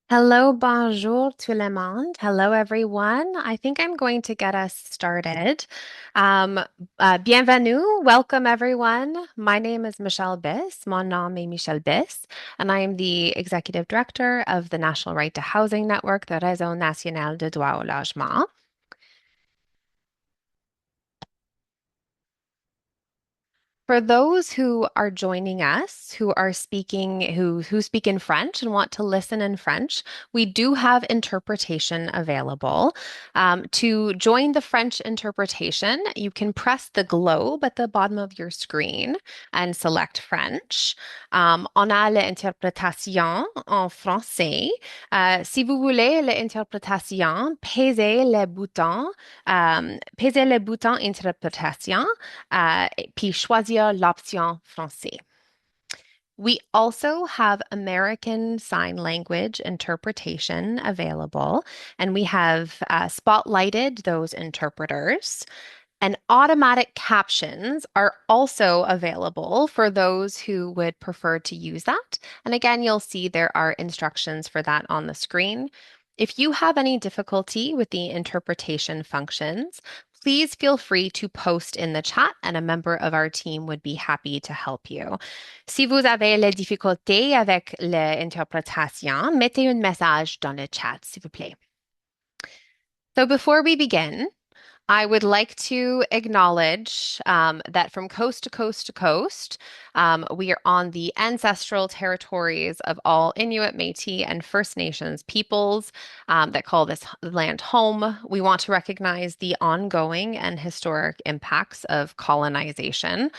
Hello, bonjour tout le monde. Hello, everyone. I think I'm going to get us started. Um, Bienvenue, welcome everyone. My name is Michelle Biss. Mon nom est Michelle Biss, and I am the Executive Director of the National Right to Housing Network, the Réseau National de Droit au Logement. For those who are joining us, who are speaking, who speak in French and want to listen in French, we do have interpretation available. To join the French interpretation, you can press the globe at the bottom of your screen and select French. On a l'interprétation en français. Si vous voulez l'interprétation, pesez le bouton interprétation puis choisir l'option français. We also have American Sign Language interpretation available, and we have spotlighted those interpreters. And automatic captions are also available for those who would prefer to use that. And again, you'll see there are instructions for that on the screen. If you have any difficulty with the interpretation functions, please feel free to post in the chat and a member of our team would be happy to help you. Si vous avez les difficultés avec l'interprétation, mettez un message dans le chat, s'il vous plaît. So before we begin, I would like to acknowledge that from coast to coast to coast, we are on the ancestral territories of all Inuit, Métis, and First Nations peoples that call this land home. We want to recognize the ongoing and historic impacts of colonization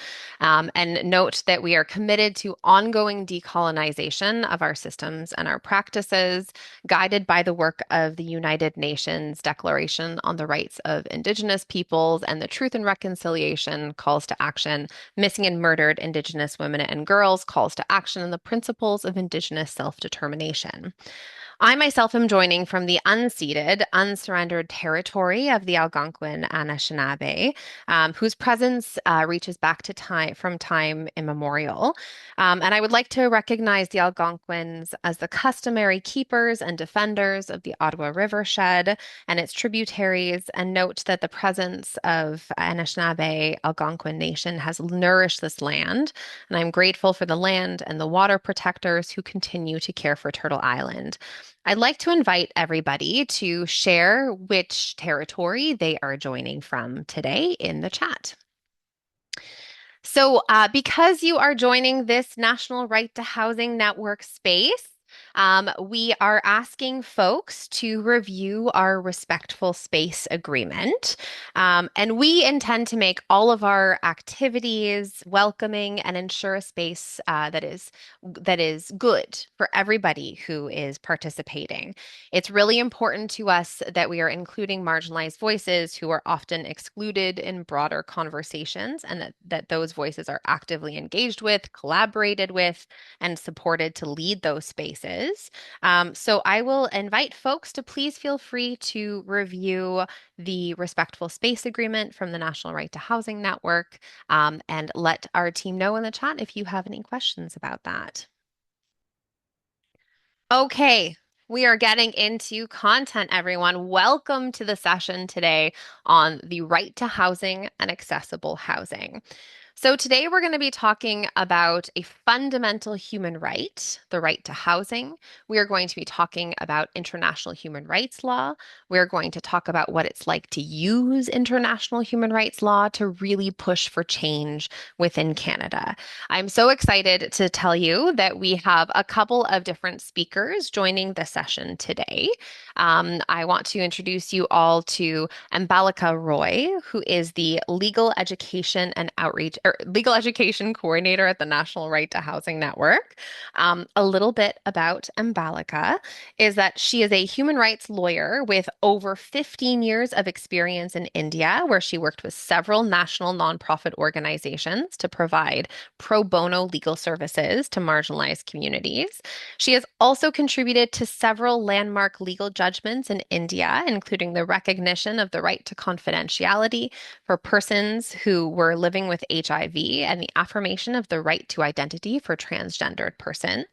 and note that we are committed to ongoing decolonization of our systems and our practices, guided by the work of the United Nations Declaration on the Rights of Indigenous Peoples and the Truth and Reconciliation Calls to Action, Missing and Murdered Indigenous Women and Girls Calls to Action, and the Principles of Indigenous Self-Determination. I myself am joining from the unceded, unsurrendered territory of the Algonquin Anishinaabe, whose presence reaches back to time immemorial. And I would like to recognize the Algonquins as the customary keepers and defenders of the Ottawa Rivershed and its tributaries, and note that the presence of Anishinaabe Algonquin Nation has nourished this land. And I'm grateful for the land and the water protectors who continue to care for Turtle Island. I'd like to invite everybody to share which territory they are joining from today in the chat. So, because you are joining this National Right to Housing Network space, we are asking folks to review our respectful space agreement. And we intend to make all of our activities welcoming and ensure a space that is good for everybody who is participating. It's really important to us that we are including marginalized voices who are often excluded in broader conversations, and that those voices are actively engaged with, collaborated with, and supported to lead those spaces. So I will invite folks to please feel free to review the Respectful Space Agreement from the National Right to Housing Network, and let our team know in the chat if you have any questions about that. Okay, we are getting into content, everyone. Welcome to the session today on the right to housing and accessible housing. So today we're going to be talking about a fundamental human right, the right to housing. We are going to be talking about international human rights law. We're going to talk about what it's like to use international human rights law to really push for change within Canada. I'm so excited to tell you that we have a couple of different speakers joining the session today. I want to introduce you all to Ambalika Roy, who is the Legal Education and Outreach or Legal Education Coordinator at the National Right to Housing Network. A little bit about Ambalika is that she is a human rights lawyer with over 15 years of experience in India, where she worked with several national nonprofit organizations to provide pro bono legal services to marginalized communities. She has also contributed to several landmark legal judgments in India, including the recognition of the right to confidentiality for persons who were living with HIV and the affirmation of the right to identity for transgendered persons.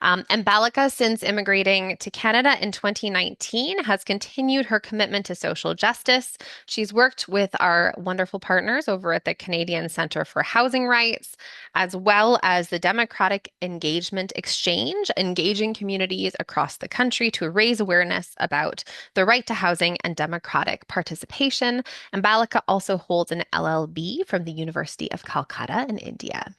And Balika, since immigrating to Canada in 2019, has continued her commitment to social justice. She's worked with our wonderful partners over at the Canadian Centre for Housing Rights, as well as the Democratic Engagement Exchange, engaging communities across the country to raise awareness about the right to housing and democratic participation. And Balika also holds an LLB from the University of Calcutta in India.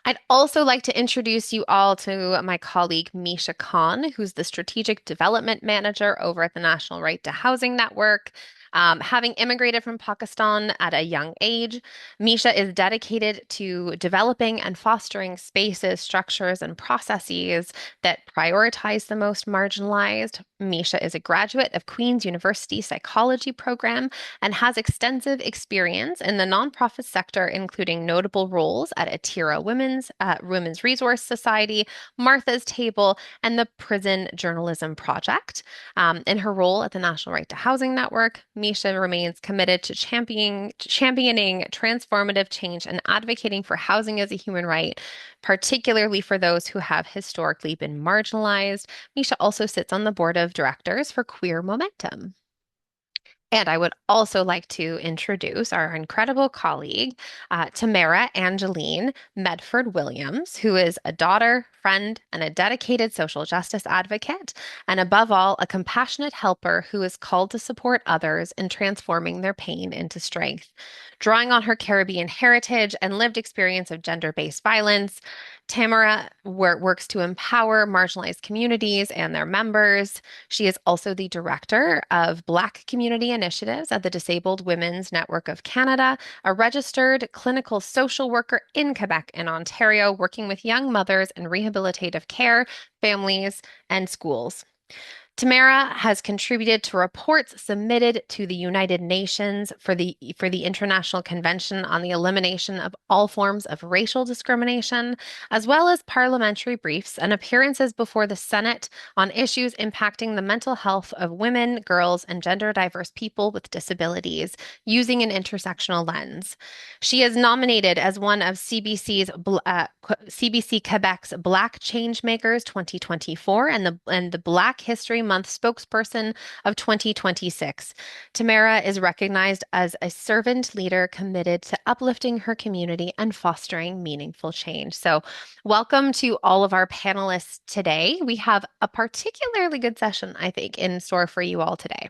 I'd also like to introduce you all to my colleague Misha Khan, who's the Strategic Development Manager over at the National Right to Housing Network. Having immigrated from Pakistan at a young age, Misha is dedicated to developing and fostering spaces, structures, and processes that prioritize the most marginalized. Misha is a graduate of Queen's University Psychology program and has extensive experience in the nonprofit sector, including notable roles at Atira Women's Resource Society, Martha's Table, and the Prison Journalism Project. In her role at the National Right to Housing Network, Misha remains committed to championing transformative change and advocating for housing as a human right, particularly for those who have historically been marginalized. Misha also sits on the board of directors for Queer Momentum. And I would also like to introduce our incredible colleague, Tamara Angeline Medford Williams, who is a daughter, friend, and a dedicated social justice advocate, and above all, a compassionate helper who is called to support others in transforming their pain into strength. Drawing on her Caribbean heritage and lived experience of gender-based violence, Tamara works to empower marginalized communities and their members. She is also the director of Black Community Initiatives at the Disabled Women's Network of Canada, a registered clinical social worker in Quebec and Ontario, working with young mothers in rehabilitative care, families, and schools. Tamara has contributed to reports submitted to the United Nations for the International Convention on the Elimination of All Forms of Racial Discrimination, as well as parliamentary briefs and appearances before the Senate on issues impacting the mental health of women, girls, and gender diverse people with disabilities using an intersectional lens. She is nominated as one of CBC Quebec's Black Changemakers 2024 and the Black History Month spokesperson of 2026. Tamara is recognized as a servant leader committed to uplifting her community and fostering meaningful change. So, welcome to all of our panelists today. We have a particularly good session, I think, in store for you all today.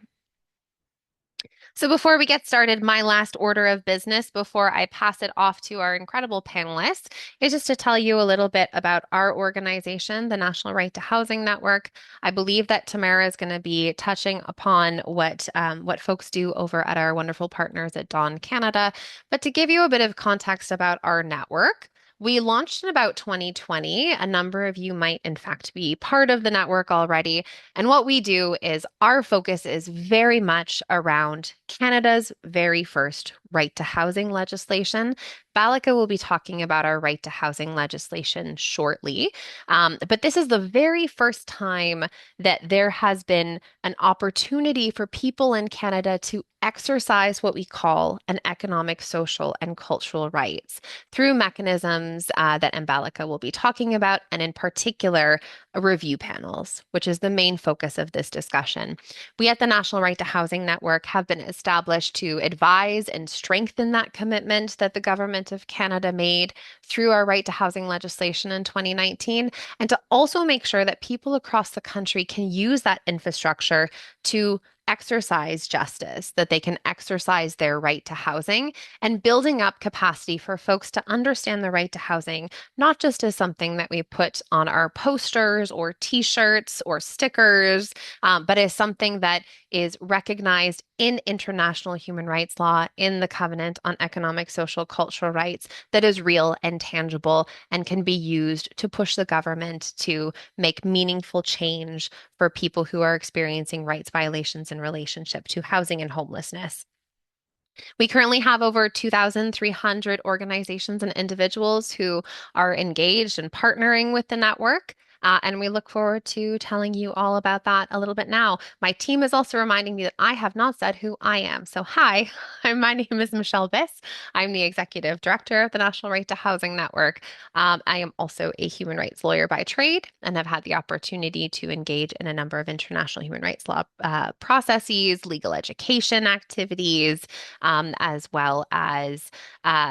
So before we get started, my last order of business before I pass it off to our incredible panelists is just to tell you a little bit about our organization, the National Right to Housing Network. I believe that Tamara is going to be touching upon what folks do over at our wonderful partners at Dawn Canada. But to give you a bit of context about our network, we launched in about 2020. A number of you might, in fact, be part of the network already. And what we do is our focus is very much around Canada's very first right to housing legislation. Balika will be talking about our right to housing legislation shortly. But this is the very first time that there has been an opportunity for people in Canada to exercise what we call an economic, social, and cultural rights through mechanisms that Ambalika will be talking about, and in particular, review panels, which is the main focus of this discussion. We at the National Right to Housing Network have been established to advise and strengthen that commitment that the Government of Canada made through our right to housing legislation in 2019, and to also make sure that people across the country can use that infrastructure to exercise justice, that they can exercise their right to housing, and building up capacity for folks to understand the right to housing, not just as something that we put on our posters or t-shirts or stickers, but as something that is recognized in international human rights law, in the Covenant on Economic, Social, Cultural Rights, that is real and tangible and can be used to push the government to make meaningful change for people who are experiencing rights violations in relationship to housing and homelessness. We currently have over 2,300 organizations and individuals who are engaged and partnering with the network. And we look forward to telling you all about that a little bit now. My team is also reminding me that I have not said who I am. So, hi, my name is Michelle Biss. I'm the Executive Director of the National Right to Housing Network. I am also a human rights lawyer by trade and have had the opportunity to engage in a number of international human rights law processes, legal education activities, as well as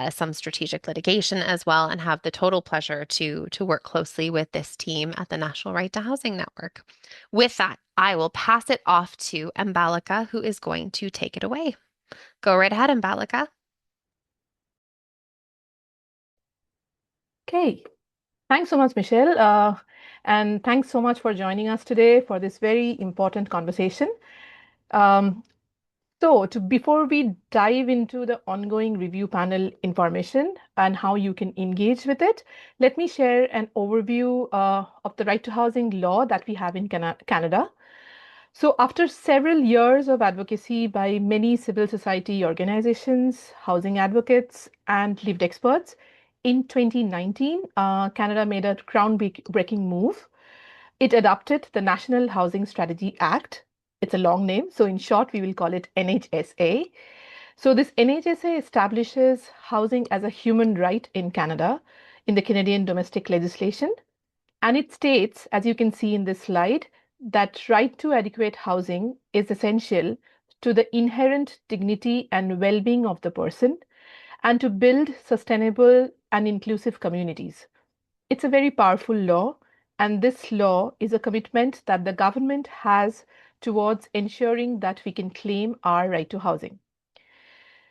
some strategic litigation as well, and have the total pleasure to work closely with this team at the National Right to Housing Network. With that, I will pass it off to Ambalika, who is going to take it away. Go right ahead, Ambalika. Okay, thanks so much, Michelle. And thanks so much for joining us today for this very important conversation. Um, before we dive into the ongoing review panel information and how you can engage with it, let me share an overview of the right to housing law that we have in Canada. So, after several years of advocacy by many civil society organizations, housing advocates, and lived experts, in 2019, Canada made a groundbreaking move. It adopted the National Housing Strategy Act. It's a long name, so in short, we will call it NHSA. So, this NHSA establishes housing as a human right in Canada in the Canadian domestic legislation. And it states, as you can see in this slide, that right to adequate housing is essential to the inherent dignity and well being of the person and to build sustainable and inclusive communities. It's a very powerful law, and this law is a commitment that the government has towards ensuring that we can claim our right to housing.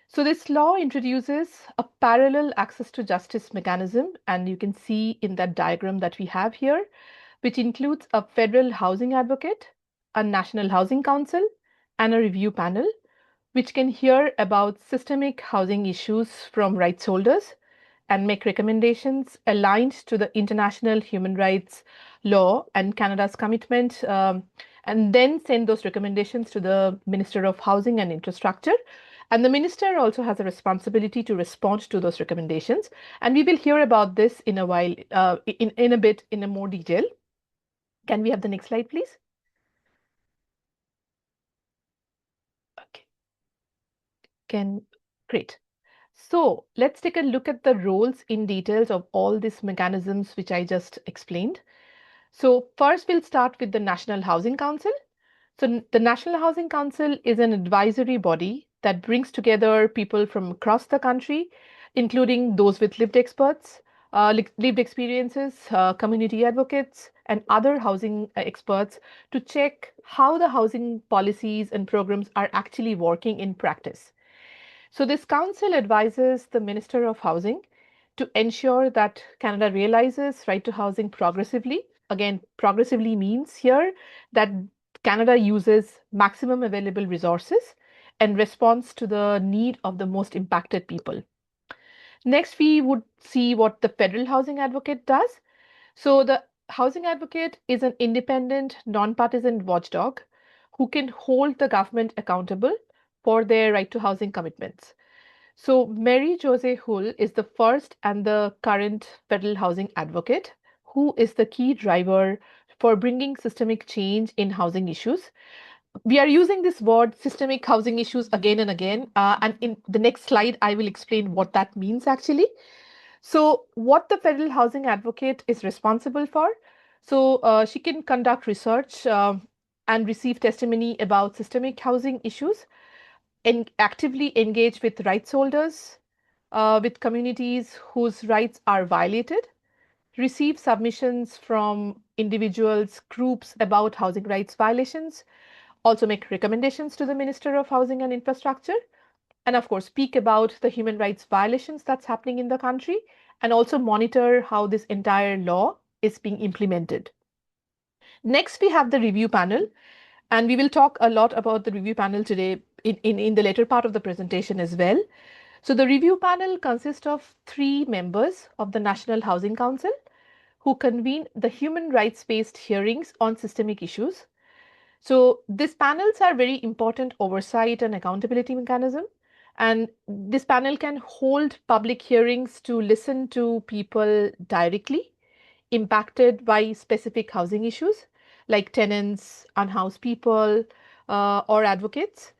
So, this law introduces a parallel access to justice mechanism, and you can see in that diagram that we have here, which includes a federal housing advocate, a national housing council, and a review panel, which can hear about systemic housing issues from rights holders and make recommendations aligned to the international human rights law and Canada's commitment, and then send those recommendations to the Minister of Housing and Infrastructure. And the minister also has a responsibility to respond to those recommendations. And we will hear about this in a while, in a bit, in a more detail. Can we have the next slide, please? Okay, can great. So let's take a look at the roles in details of all these mechanisms which I just explained. So first we'll start with the National Housing Council. So the National Housing Council is an advisory body that brings together people from across the country, including those with lived experiences, community advocates, and other housing experts to check how the housing policies and programs are actually working in practice. So this council advises the Minister of Housing to ensure that Canada realizes right to housing progressively. Again, progressively means here that Canada uses maximum available resources and responds to the need of the most impacted people. Next, we would see what the federal housing advocate does. So the housing advocate is an independent, nonpartisan watchdog who can hold the government accountable for their right to housing commitments. So Mary Jose Hull is the first and the current federal housing advocate, who is the key driver for bringing systemic change in housing issues. We are using this word systemic housing issues again and again. And in the next slide, I will explain what that means actually. So, what the federal housing advocate is responsible for? So, she can conduct research and receive testimony about systemic housing issues and actively engage with rights holders, with communities whose rights are violated, receive submissions from individuals, groups about housing rights violations, also make recommendations to the Minister of Housing and Infrastructure, and of course, speak about the human rights violations that's happening in the country, and also monitor how this entire law is being implemented. Next, we have the review panel, and we will talk a lot about the review panel today in the later part of the presentation as well. So the review panel consists of 3 members of the National Housing Council who convene the human rights-based hearings on systemic issues. So these panels are very important oversight and accountability mechanism. And this panel can hold public hearings to listen to people directly, impacted by specific housing issues like tenants, unhoused people, or advocates,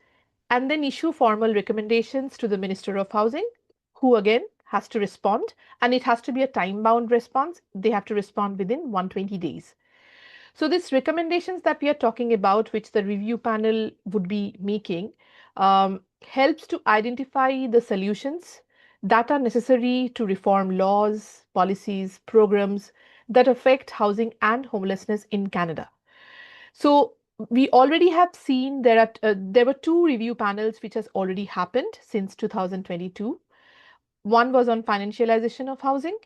and then issue formal recommendations to the Minister of Housing, who again has to respond, and it has to be a time bound response. They have to respond within 120 days. So, these recommendations that we are talking about, which the review panel would be making, helps to identify the solutions that are necessary to reform laws, policies, programs that affect housing and homelessness in Canada. So we already have seen there were two review panels which has already happened since 2022. One was on financialization of housing.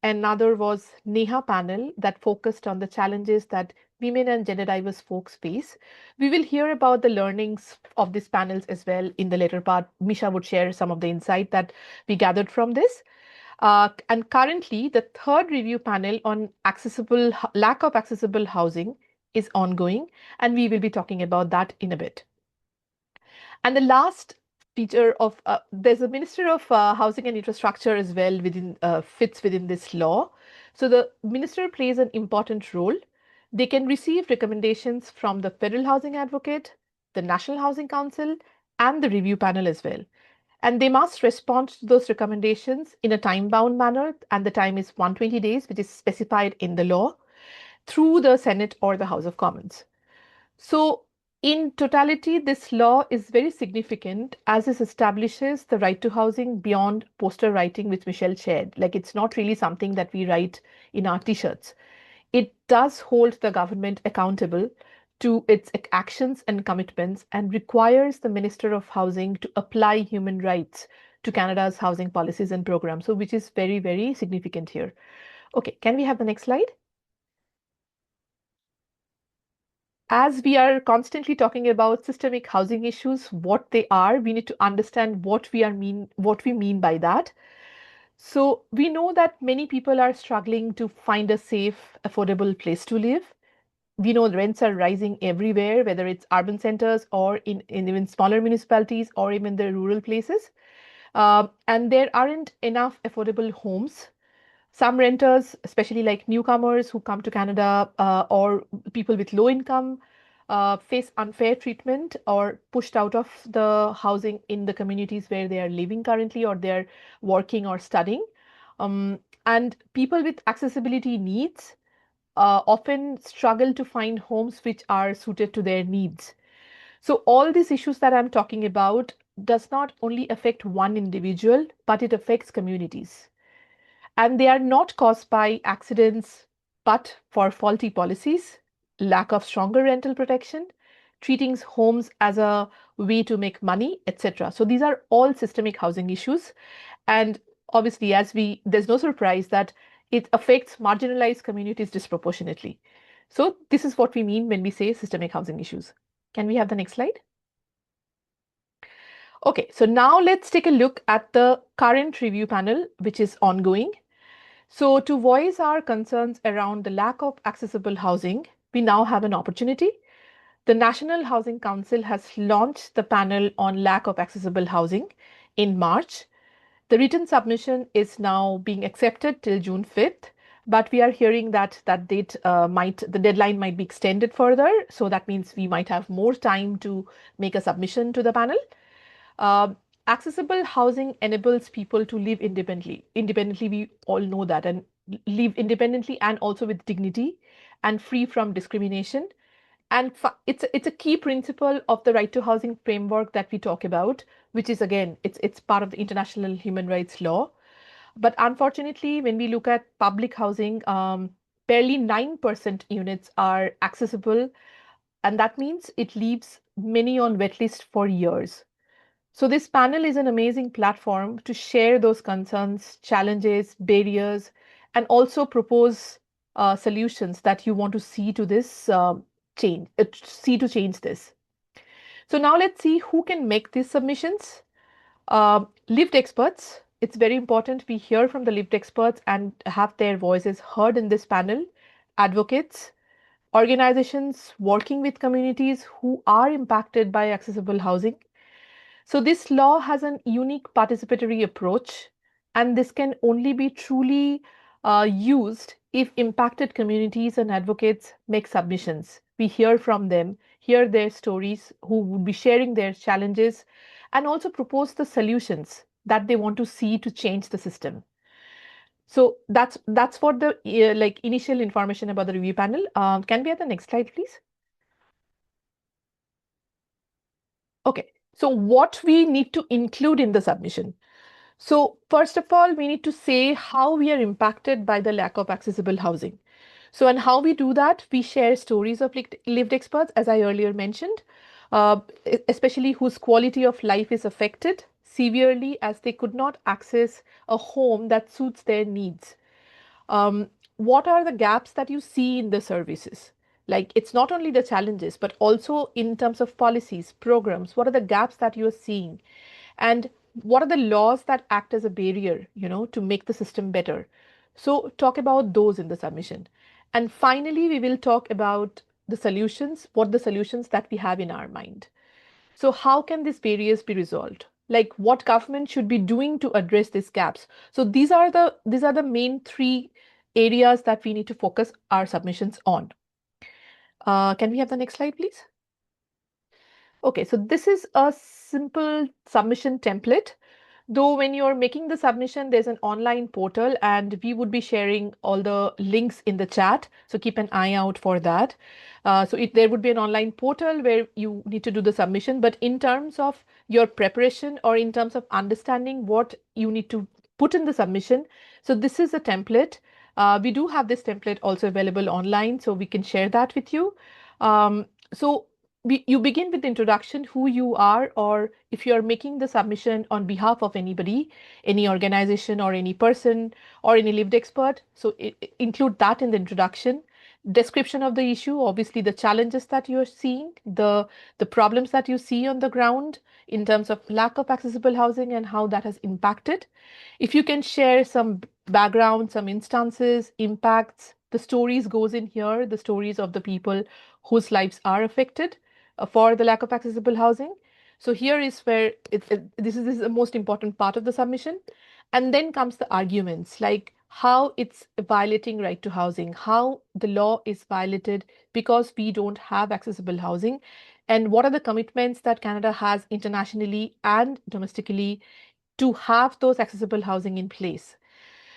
Another was NEHA panel that focused on the challenges that women and gender diverse folks face. We will hear about the learnings of these panels as well in the later part. Misha would share some of the insight that we gathered from this. And currently, the third review panel on lack of accessible housing is ongoing, and we will be talking about that in a bit. And the last feature of there's a Minister of Housing and Infrastructure as well within fits within this law. So the minister plays an important role. They can receive recommendations from the Federal Housing Advocate, the National Housing Council, and the review panel as well. And they must respond to those recommendations in a time bound manner, and the time is 120 days, which is specified in the law, through the Senate or the House of Commons. So, in totality, this law is very significant as it establishes the right to housing beyond poster writing, which Michelle shared. Like, it's not really something that we write in our t shirts. It does hold the government accountable to its actions and commitments and requires the Minister of Housing to apply human rights to Canada's housing policies and programs. So, which is very, very significant here. Okay, can we have the next slide? As we are constantly talking about systemic housing issues, what they are, we need to understand what we mean by that. So we know that many people are struggling to find a safe, affordable place to live. We know the rents are rising everywhere, whether it's urban centers or in even smaller municipalities or even the rural places. And there aren't enough affordable homes. Some renters, especially like newcomers who come to Canada or people with low income, face unfair treatment or pushed out of the housing in the communities where they are living currently or they're working or studying. And people with accessibility needs often struggle to find homes which are suited to their needs. So all these issues that I'm talking about does not only affect one individual, but it affects communities. And they are not caused by accidents, but for faulty policies, lack of stronger rental protection, treating homes as a way to make money, etc. So these are all systemic housing issues. And obviously, there's no surprise that it affects marginalized communities disproportionately. So this is what we mean when we say systemic housing issues. Can we have the next slide? Okay, so now let's take a look at the current review panel, which is ongoing. So, to voice our concerns around the lack of accessible housing, we now have an opportunity. The National Housing Council has launched the panel on lack of accessible housing in March. The written submission is now being accepted till June 5th, but we are hearing that the deadline might be extended further. So that means we might have more time to make a submission to the panel. Uh, Accessible housing enables people to live independently. Independently, we all know that, and live independently and also with dignity and free from discrimination. And it's a key principle of the right to housing framework that we talk about, which is again it's part of the international human rights law. But unfortunately, when we look at public housing, barely 9% units are accessible, and that means it leaves many on waitlist for years. So, this panel is an amazing platform to share those concerns, challenges, barriers, and also propose solutions that you want to see to this change this. So, now let's see who can make these submissions. Lived experts, it's very important we hear from the lived experts and have their voices heard in this panel. Advocates, organizations working with communities who are impacted by accessible housing. So, this law has a unique participatory approach, and this can only be truly used if impacted communities and advocates make submissions. We hear from them, hear their stories, who would be sharing their challenges, and also propose the solutions that they want to see to change the system. So that's for the like initial information about the review panel. Can we have the next slide, please? Okay. So what we need to include in the submission. So first of all, we need to say how we are impacted by the lack of accessible housing. So, and how we do that, we share stories of lived experts, as I earlier mentioned, uh, especially whose quality of life is affected severely as they could not access a home that suits their needs. What are the gaps that you see in the services? Like, it's not only the challenges, but also in terms of policies, programs, what are the gaps that you're seeing? And what are the laws that act as a barrier, to make the system better? So, talk about those in the submission. And finally, we will talk about the solutions, what the solutions that we have in our mind. So how can these barriers be resolved? Like what government should be doing to address these gaps? So these are the main three areas that we need to focus our submissions on. Can we have the next slide, please? Okay, so this is a simple submission template. Though when you're making the submission, there's an online portal and we would be sharing all the links in the chat. So keep an eye out for that. There would be an online portal where you need to do the submission. But in terms of your preparation or in terms of understanding what you need to put in the submission, so this is a template. We do have this template also available online, so we can share that with you. So you begin with the introduction, who you are, or if you're making the submission on behalf of anybody, any organization or any person or any lived expert. So include that in the introduction. Description of the issue, obviously the challenges that you're seeing, the problems that you see on the ground in terms of lack of accessible housing and how that has impacted. If you can share some background, some instances, impacts, the stories goes in here, the stories of the people whose lives are affected for the lack of accessible housing. So here is where this is the most important part of the submission. And then comes the arguments, like how it's violating right to housing, how the law is violated because we don't have accessible housing, and what are the commitments that Canada has internationally and domestically to have those accessible housing in place.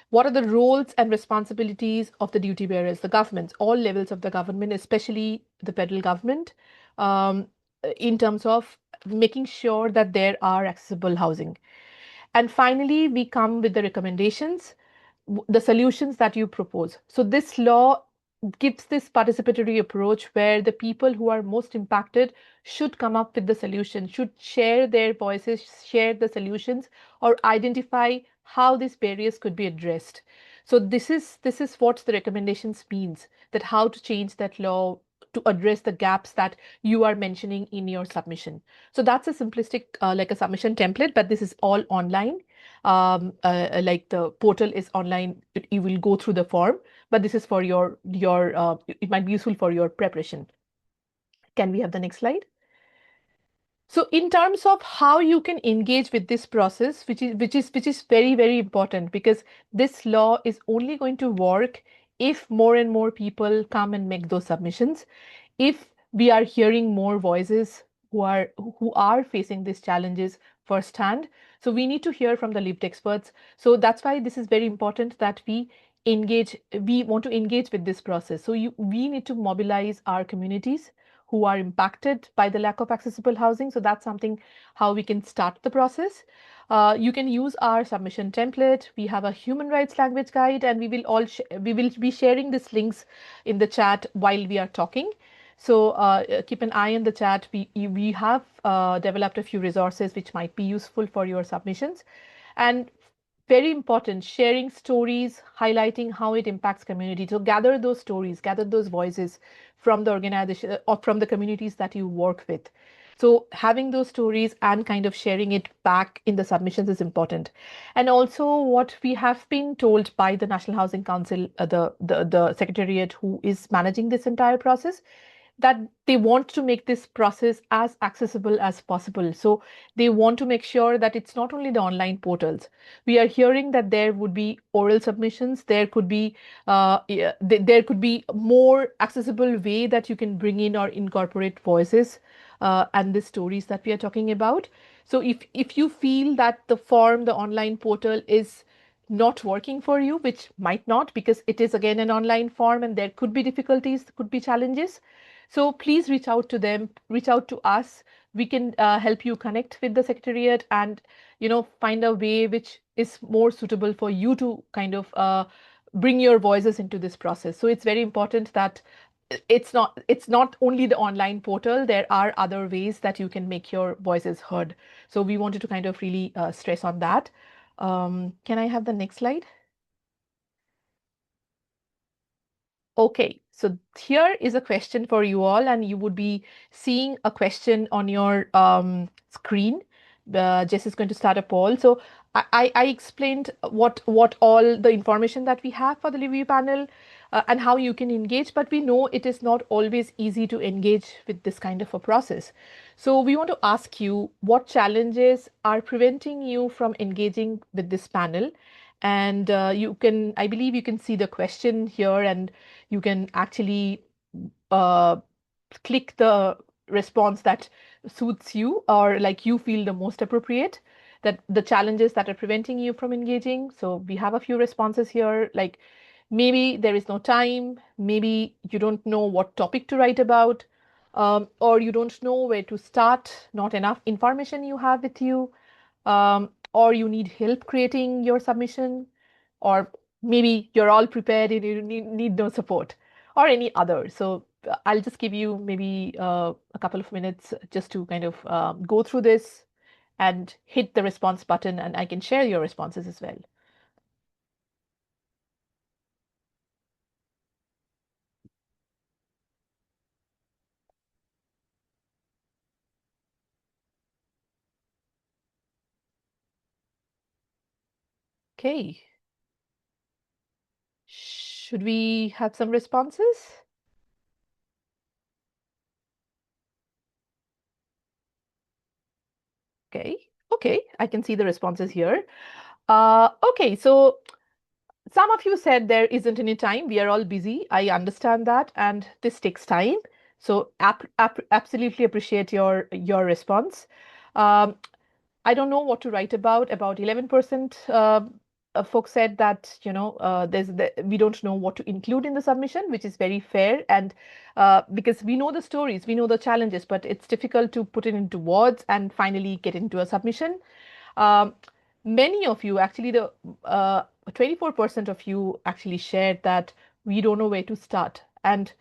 What are the roles and responsibilities of the duty bearers, the governments, all levels of the government, especially the federal government, um, in terms of making sure that there are accessible housing? And finally, we come with the recommendations, the solutions that you propose. So this law gives this participatory approach where the people who are most impacted should come up with the solution, should share their voices, share the solutions, or identify how these barriers could be addressed. So this is what the recommendations means, that how to change that law to address the gaps that you are mentioning in your submission. So that's a simplistic like a submission template, but this is all online. Like the portal is online, you will go through the form, but this is for your it might be useful for your preparation. Can we have the next slide? So in terms of how you can engage with this process, which is very, very important, because this law is only going to work if more and more people come and make those submissions, if we are hearing more voices who are facing these challenges firsthand. So we need to hear from the lived experts. So that's why this is very important that we want to engage with this process. So we need to mobilize our communities who are impacted by the lack of accessible housing. So that's something how we can start the process. You can use our submission template. We have a human rights language guide, and we will be sharing these links in the chat while we are talking. So keep an eye on the chat. We have developed a few resources which might be useful for your submissions. And very important, sharing stories, highlighting how it impacts community. So gather those stories, gather those voices from the organization or from the communities that you work with. So having those stories and kind of sharing it back in the submissions is important. And also what we have been told by the National Housing Council, the secretariat who is managing this entire process, that they want to make this process as accessible as possible. So they want to make sure that it's not only the online portals. We are hearing that there would be oral submissions, there could be yeah, there could be more accessible way that you can bring in or incorporate voices and the stories that we are talking about. So if you feel that the form, the online portal is not working for you, which might not, because it is again an online form and there could be difficulties, could be challenges. So please reach out to them, reach out to us. We can help you connect with the secretariat and find a way which is more suitable for you to kind of bring your voices into this process. So it's very important that it's not only the online portal. There are other ways that you can make your voices heard. So we wanted to kind of really stress on that. Can I have the next slide? Okay, so here is a question for you all, and you would be seeing a question on your screen. Jess is going to start a poll. So I explained what all the information that we have for the review panel and how you can engage, but we know it is not always easy to engage with this kind of a process. So we want to ask you what challenges are preventing you from engaging with this panel. And I believe you can see the question here, and you can actually uh, click the response that suits you or like you feel the most appropriate, that the challenges that are preventing you from engaging. So we have a few responses here, like maybe there is no time, maybe you don't know what topic to write about, or you don't know where to start, not enough information you have with you, or you need help creating your submission, or maybe you're all prepared and you need no support, or any other. So I'll just give you maybe a couple of minutes just to kind of go through this and hit the response button, and I can share your responses as well. Okay. Should we have some responses? Okay. Okay. I can see the responses here. Okay. So some of you said there isn't any time. We are all busy. I understand that, and this takes time. So absolutely appreciate your response. Um, I don't know what to write about. About 11% folks said that we don't know what to include in the submission, which is very fair. And because we know the stories, we know the challenges, but it's difficult to put it into words and finally get into a submission. Um, Many of you, actually, the 24% of you actually shared that we don't know where to start. And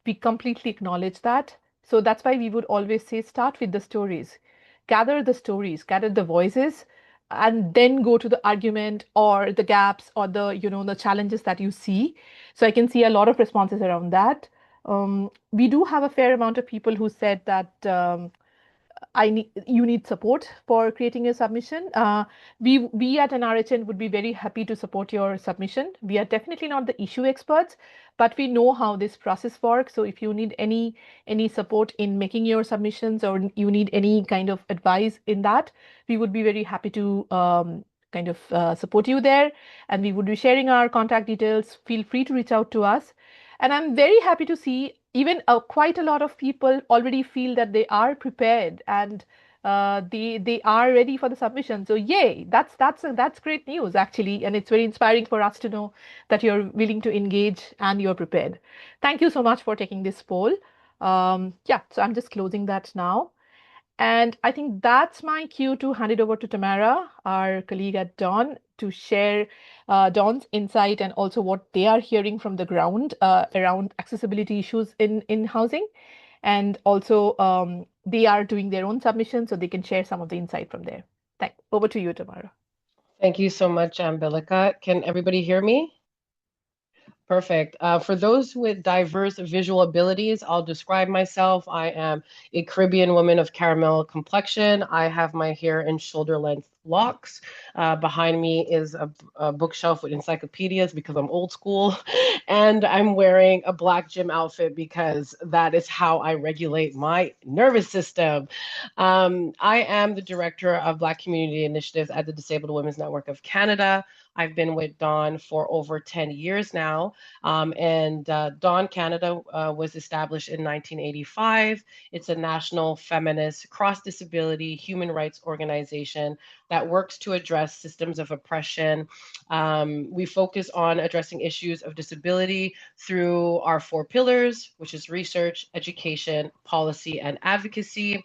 we completely acknowledge that. So that's why we would always say start with the stories, gather the voices, and then go to the argument or the gaps or the challenges that you see. So I can see a lot of responses around that. We do have a fair amount of people who said that you need support for creating a submission. We at NRHN would be very happy to support your submission. We are definitely not the issue experts, but we know how this process works. So if you need any support in making your submissions or you need any kind of advice in that, we would be very happy to kind of support you there. And we would be sharing our contact details. Feel free to reach out to us. And I'm very happy to see even quite a lot of people already feel that they are prepared and they are ready for the submission. So yay, that's great news actually, and it's very inspiring for us to know that you're willing to engage and you're prepared. Thank you so much for taking this poll. Yeah, so I'm just closing that now. And I think that's my cue to hand it over to Tamara, our colleague at Dawn, to share Dawn's insight and also what they are hearing from the ground around accessibility issues in housing. And also, they are doing their own submission, so they can share some of the insight from there. Over to you, Tamara. Thank you so much, Ambilica. Can everybody hear me? Perfect. For those with diverse visual abilities, I'll describe myself. I am a Caribbean woman of caramel complexion. I have my hair in shoulder length locks. Behind me is a bookshelf with encyclopedias because I'm old school. And I'm wearing a black gym outfit because that is how I regulate my nervous system. I am the director of Black Community Initiatives at the Disabled Women's Network of Canada. I've been with Dawn for over 10 years now. And Dawn Canada was established in 1985. It's a national feminist cross disability human rights organization that works to address systems of oppression. We focus on addressing issues of disability through our four pillars, which is research, education, policy, and advocacy.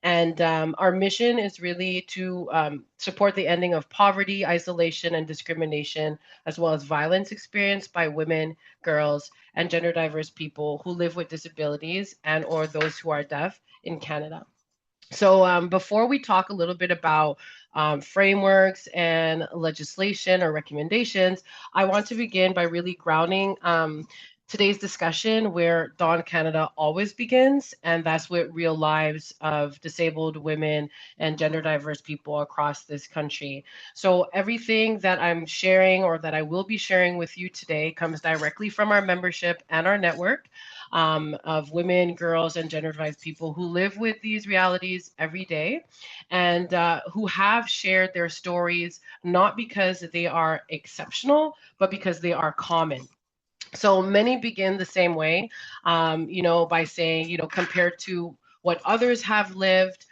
And our mission is really to support the ending of poverty, isolation, and discrimination, as well as violence experienced by women, girls, and gender diverse people who live with disabilities and or those who are deaf in Canada. So before we talk a little bit about frameworks and legislation or recommendations, I want to begin by really grounding today's discussion where Dawn Canada always begins, and that's with real lives of disabled women and gender diverse people across this country. So everything that I'm sharing or that I will be sharing with you today comes directly from our membership and our network of women, girls, and gender diverse people who live with these realities every day and who have shared their stories not because they are exceptional, but because they are common. So many begin the same way, by saying, compared to what others have lived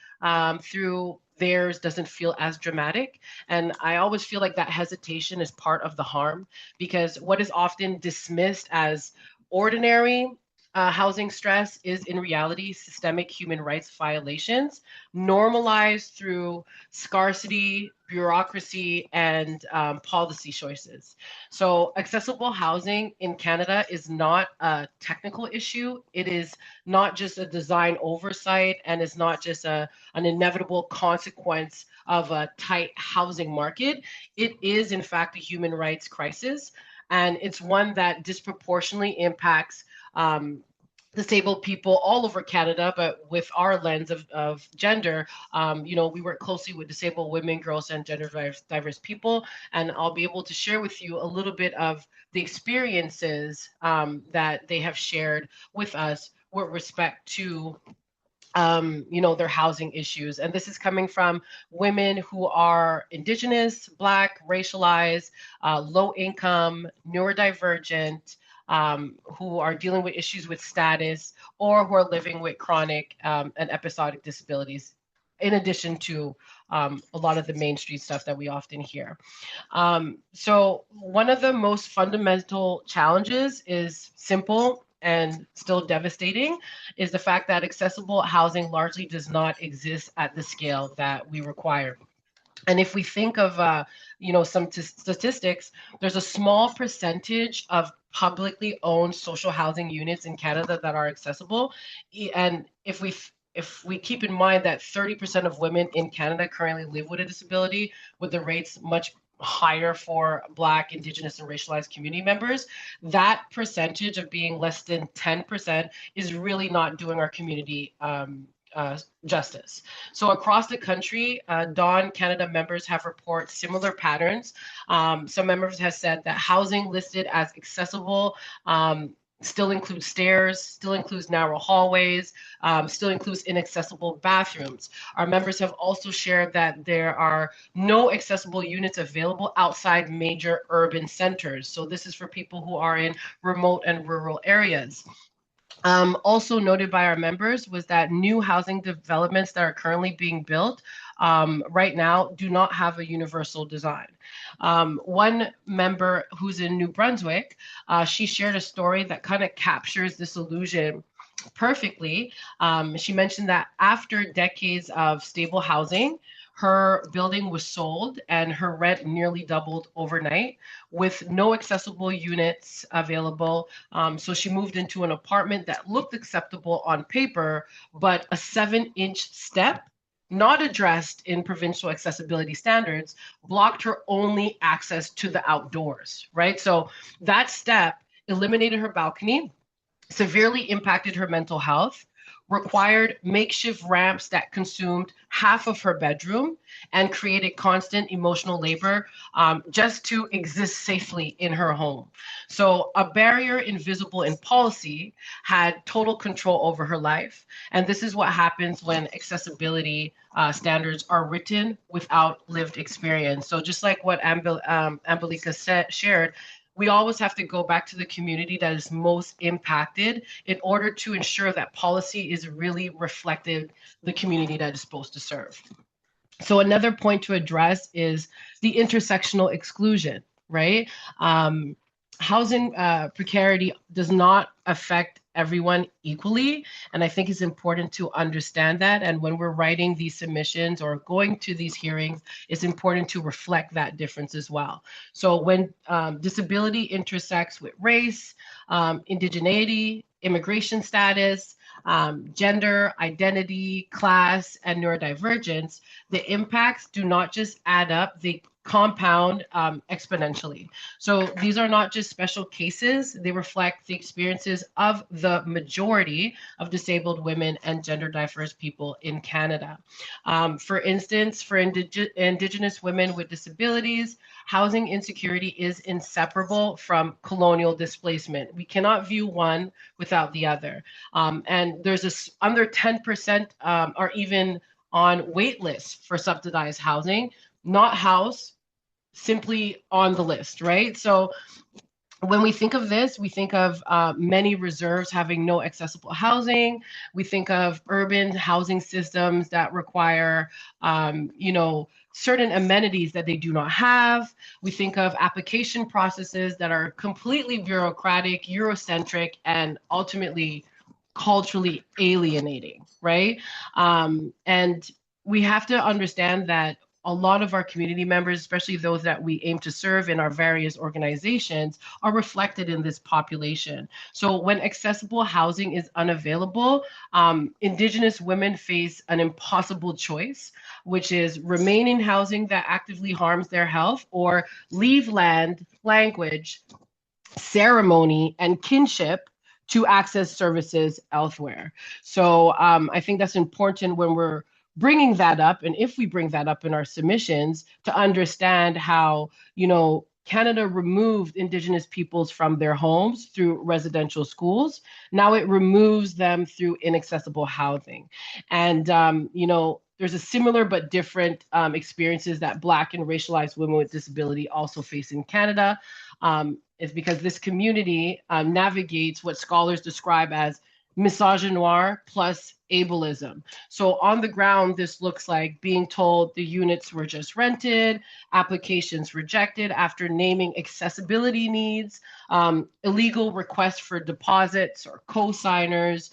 through, theirs doesn't feel as dramatic. And I always feel like that hesitation is part of the harm because what is often dismissed as ordinary housing stress is in reality systemic human rights violations normalized through scarcity, bureaucracy, and policy choices. So, accessible housing in Canada is not a technical issue. It is not just a design oversight and it's not just an inevitable consequence of a tight housing market. It is, in fact, a human rights crisis. And it's one that disproportionately impacts disabled people all over Canada, but with our lens of gender, we work closely with disabled women, girls, and gender diverse people. And I'll be able to share with you a little bit of the experiences that they have shared with us with respect to their housing issues. And this is coming from women who are Indigenous, Black, racialized, low income, neurodivergent, who are dealing with issues with status, or who are living with chronic and episodic disabilities, in addition to a lot of the Main Street stuff that we often hear. So one of the most fundamental challenges is simple and still devastating is the fact that accessible housing largely does not exist at the scale that we require. And if we think of, some statistics, there's a small percentage of publicly owned social housing units in Canada that are accessible. And if we keep in mind that 30% of women in Canada currently live with a disability, with the rates much higher for Black, Indigenous, and racialized community members, that percentage of being less than 10% is really not doing our community justice. So across the country, Dawn Canada members have reported similar patterns. Some members have said that housing listed as accessible still includes stairs, still includes narrow hallways, still includes inaccessible bathrooms. Our members have also shared that there are no accessible units available outside major urban centers. So this is for people who are in remote and rural areas. Also noted by our members was that new housing developments that are currently being built right now do not have a universal design. One member who's in New Brunswick, she shared a story that kind of captures this illusion perfectly. She mentioned that after decades of stable housing, her building was sold and her rent nearly doubled overnight with no accessible units available. So she moved into an apartment that looked acceptable on paper, but a 7-inch step, not addressed in provincial accessibility standards, blocked her only access to the outdoors, right? So that step eliminated her balcony, severely impacted her mental health, required makeshift ramps that consumed half of her bedroom, and created constant emotional labor just to exist safely in her home. So, a barrier invisible in policy had total control over her life. And this is what happens when accessibility standards are written without lived experience. So, just like what Ambelika shared, we always have to go back to the community that is most impacted in order to ensure that policy is really reflective the community that is supposed to serve. So another point to address is the intersectional exclusion, right? Housing precarity does not affect everyone equally. And I think it's important to understand that. And when we're writing these submissions or going to these hearings, it's important to reflect that difference as well. So when disability intersects with race, indigeneity, immigration status, gender, identity, class, and neurodivergence, the impacts do not just add up, they compound exponentially. So these are not just special cases, they reflect the experiences of the majority of disabled women and gender diverse people in Canada. For instance, for Indigenous women with disabilities, housing insecurity is inseparable from colonial displacement. We cannot view one without the other. And there's this under 10% are even on wait lists for subsidized housing, not house, simply on the list, right? So when we think of this, we think of many reserves having no accessible housing. We think of urban housing systems that require, certain amenities that they do not have. We think of application processes that are completely bureaucratic, Eurocentric, and ultimately culturally alienating, right? And we have to understand that a lot of our community members, especially those that we aim to serve in our various organizations, are reflected in this population. So when accessible housing is unavailable, Indigenous women face an impossible choice, which is remain in housing that actively harms their health or leave land, language, ceremony, and kinship to access services elsewhere. So I think that's important when we're bringing that up, and if we bring that up in our submissions, to understand how, Canada removed Indigenous peoples from their homes through residential schools. Now it removes them through inaccessible housing. And, there's a similar but different experiences that Black and racialized women with disability also face in Canada. Is because this community navigates what scholars describe as misogynoir plus ableism. So on the ground, this looks like being told the units were just rented, applications rejected after naming accessibility needs, illegal requests for deposits or co-signers,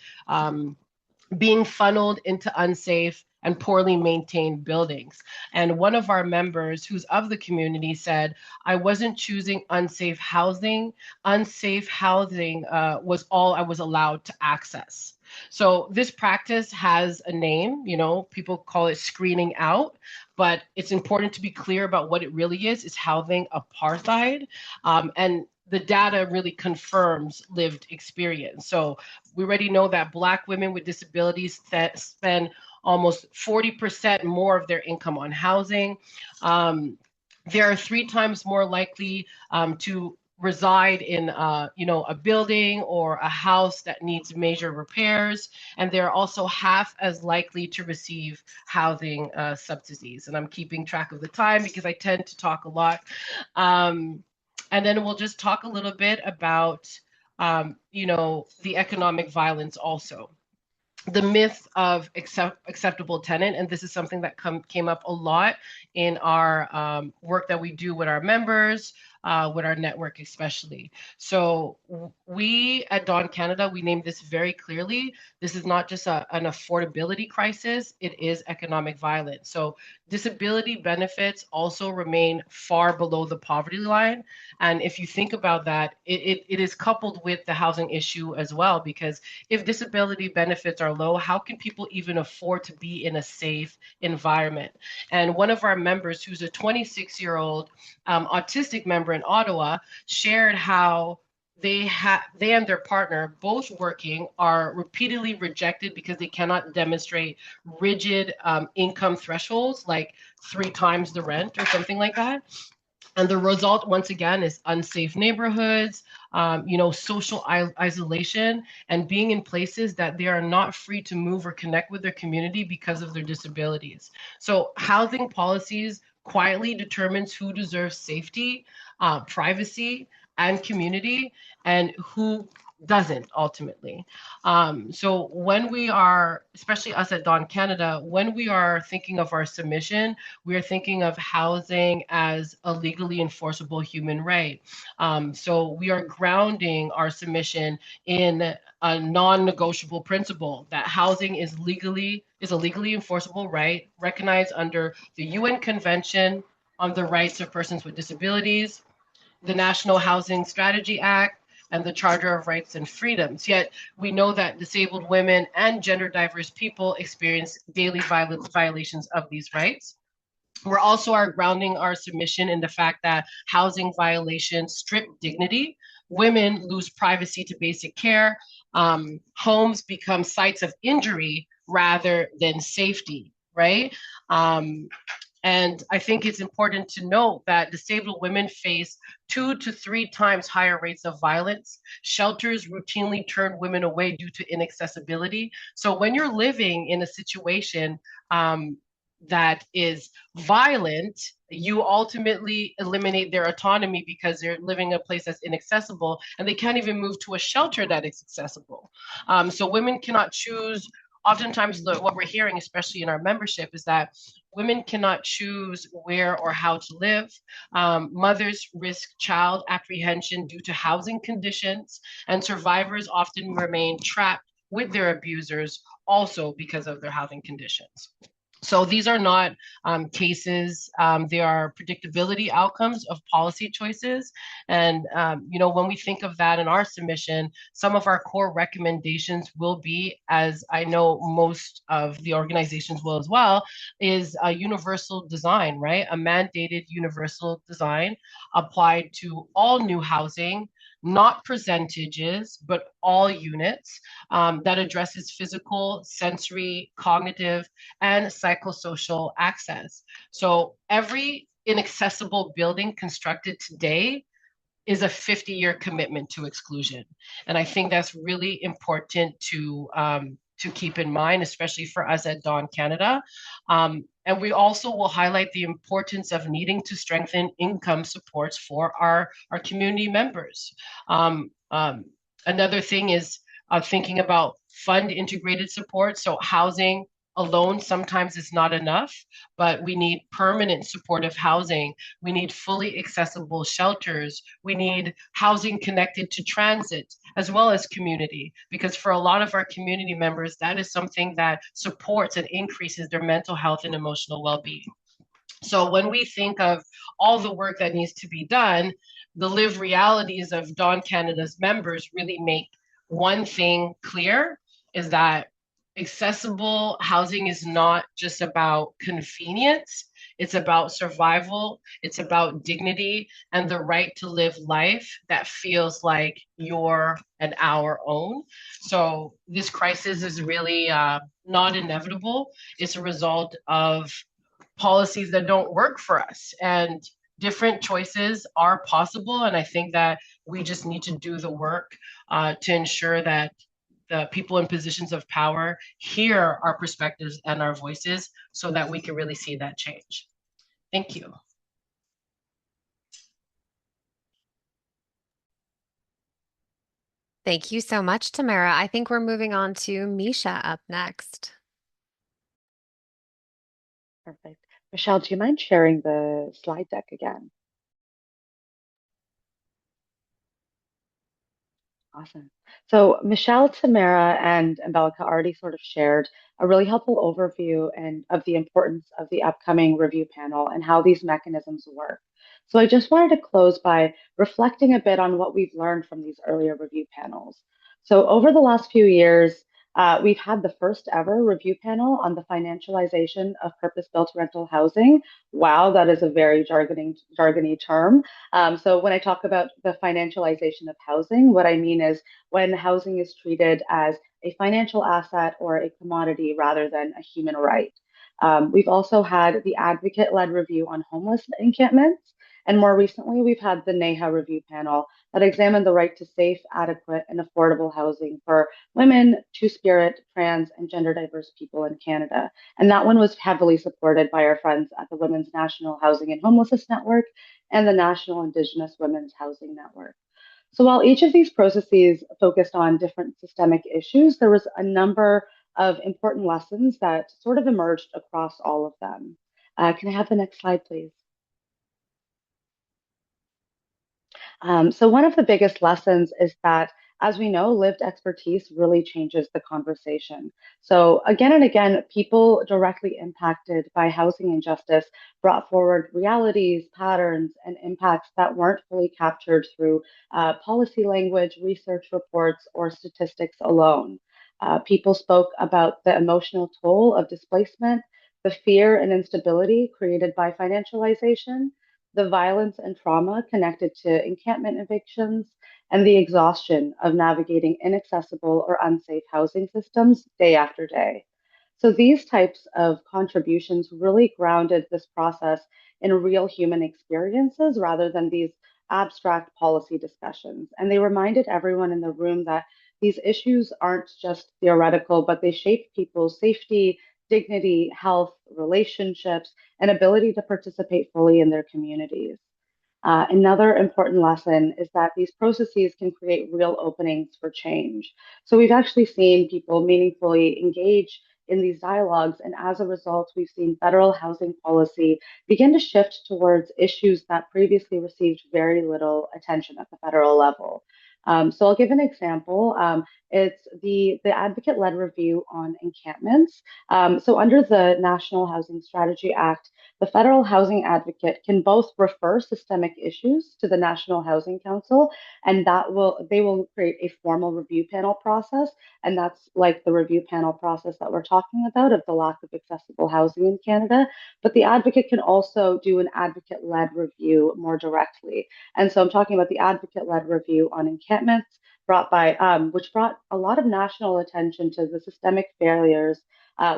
being funneled into unsafe and poorly maintained buildings. And one of our members who's of the community said, I wasn't choosing unsafe housing. Unsafe housing was all I was allowed to access. So this practice has a name, people call it screening out, but it's important to be clear about what it really is housing apartheid. And the data really confirms lived experience. So we already know that Black women with disabilities spend almost 40% more of their income on housing. They are 3 times more likely to reside in a building or a house that needs major repairs, and they're also half as likely to receive housing subsidies. And I'm keeping track of the time because I tend to talk a lot. And then we'll just talk a little bit about the economic violence also. The myth of acceptable tenant, and this is something that came up a lot in our work that we do with our members, with our network especially. So we at Dawn Canada, we named this very clearly. This is not just an affordability crisis, it is economic violence. So disability benefits also remain far below the poverty line. And if you think about that, it is coupled with the housing issue as well, because if disability benefits are low, how can people even afford to be in a safe environment? And one of our members, who's a 26-year-old autistic member in Ottawa, shared how they and their partner both working are repeatedly rejected because they cannot demonstrate rigid income thresholds like 3 times the rent or something like that. And the result, once again, is unsafe neighborhoods, social isolation, and being in places that they are not free to move or connect with their community because of their disabilities. So housing policies quietly determines who deserves safety, privacy, and community, and who doesn't ultimately. So when we are, especially us at Dawn Canada, when we are thinking of our submission, we are thinking of housing as a legally enforceable human right. So we are grounding our submission in a non-negotiable principle that housing is a legally enforceable right recognized under the UN Convention on the Rights of Persons with Disabilities, the National Housing Strategy Act, and the Charter of Rights and Freedoms. Yet we know that disabled women and gender diverse people experience daily violations of these rights. We're also are grounding our submission in the fact that housing violations strip dignity. Women lose privacy to basic care. Homes become sites of injury rather than safety, right? Um, and I think it's important to note that disabled women face 2 to 3 times higher rates of violence. Shelters routinely turn women away due to inaccessibility. So when you're living in a situation that is violent, you ultimately eliminate their autonomy because they're living in a place that's inaccessible and they can't even move to a shelter that is accessible. So women cannot choose. Oftentimes, what we're hearing, especially in our membership, is that women cannot choose where or how to live. Mothers risk child apprehension due to housing conditions, and survivors often remain trapped with their abusers also because of their housing conditions. So these are not cases, they are predictability outcomes of policy choices. And, when we think of that in our submission, some of our core recommendations will be, as I know most of the organizations will as well, is a universal design, right? A mandated universal design applied to all new housing, not percentages, but all units that addresses physical, sensory, cognitive, and psychosocial access. So every inaccessible building constructed today is a 50-year commitment to exclusion. And I think that's really important to keep in mind, especially for us at Dawn Canada. And we also will highlight the importance of needing to strengthen income supports for our community members. Another thing is thinking about fund integrated support. So housing alone sometimes is not enough, but we need permanent supportive housing. We need fully accessible shelters. We need housing connected to transit as well as community, because for a lot of our community members, that is something that supports and increases their mental health and emotional well-being. So when we think of all the work that needs to be done, the lived realities of Dawn Canada's members really make one thing clear, is that accessible housing is not just about convenience. It's about survival. It's about dignity and the right to live life that feels like your and our own. So this crisis is really not inevitable. It's a result of policies that don't work for us. And different choices are possible. And I think that we just need to do the work to ensure that the people in positions of power hear our perspectives and our voices so that we can really see that change. Thank you. Thank you so much, Tamara. I think we're moving on to Misha up next. Perfect. Michelle, do you mind sharing the slide deck again? Awesome. So Michelle, Tamara, and Angelica already sort of shared a really helpful overview and of the importance of the upcoming review panel and how these mechanisms work. So I just wanted to close by reflecting a bit on what we've learned from these earlier review panels. So over the last few years, We've had the first ever review panel on the financialization of purpose-built rental housing. Wow, that is a very jargony term. So when I talk about the financialization of housing, what I mean is when housing is treated as a financial asset or a commodity rather than a human right. We've also had the advocate-led review on homeless encampments. And more recently, we've had the NEHA review panel that examined the right to safe, adequate, and affordable housing for women, two spirit, trans, and gender diverse people in Canada. And that one was heavily supported by our friends at the Women's National Housing and Homelessness Network and the National Indigenous Women's Housing Network. So while each of these processes focused on different systemic issues, there was a number of important lessons that sort of emerged across all of them. Can I have the next slide, please? So one of the biggest lessons is that, as we know, lived expertise really changes the conversation. So again and again, people directly impacted by housing injustice brought forward realities, patterns, and impacts that weren't fully captured through policy language, research reports, or statistics alone. People spoke about the emotional toll of displacement, the fear and instability created by financialization, the violence and trauma connected to encampment evictions, and the exhaustion of navigating inaccessible or unsafe housing systems day after day. So these types of contributions really grounded this process in real human experiences rather than these abstract policy discussions. And they reminded everyone in the room that these issues aren't just theoretical, but they shape people's safety, dignity, health, relationships, and ability to participate fully in their communities. Another important lesson is that these processes can create real openings for change. So we've actually seen people meaningfully engage in these dialogues, and as a result, we've seen federal housing policy begin to shift towards issues that previously received very little attention at the federal level. So I'll give an example. It's the advocate-led review on encampments. So under the National Housing Strategy Act, the federal housing advocate can both refer systemic issues to the National Housing Council, and they will create a formal review panel process, and that's like the review panel process that we're talking about of the lack of accessible housing in Canada. But the advocate can also do an advocate-led review more directly, and so I'm talking about the advocate-led review on encampments. Which brought a lot of national attention to the systemic failures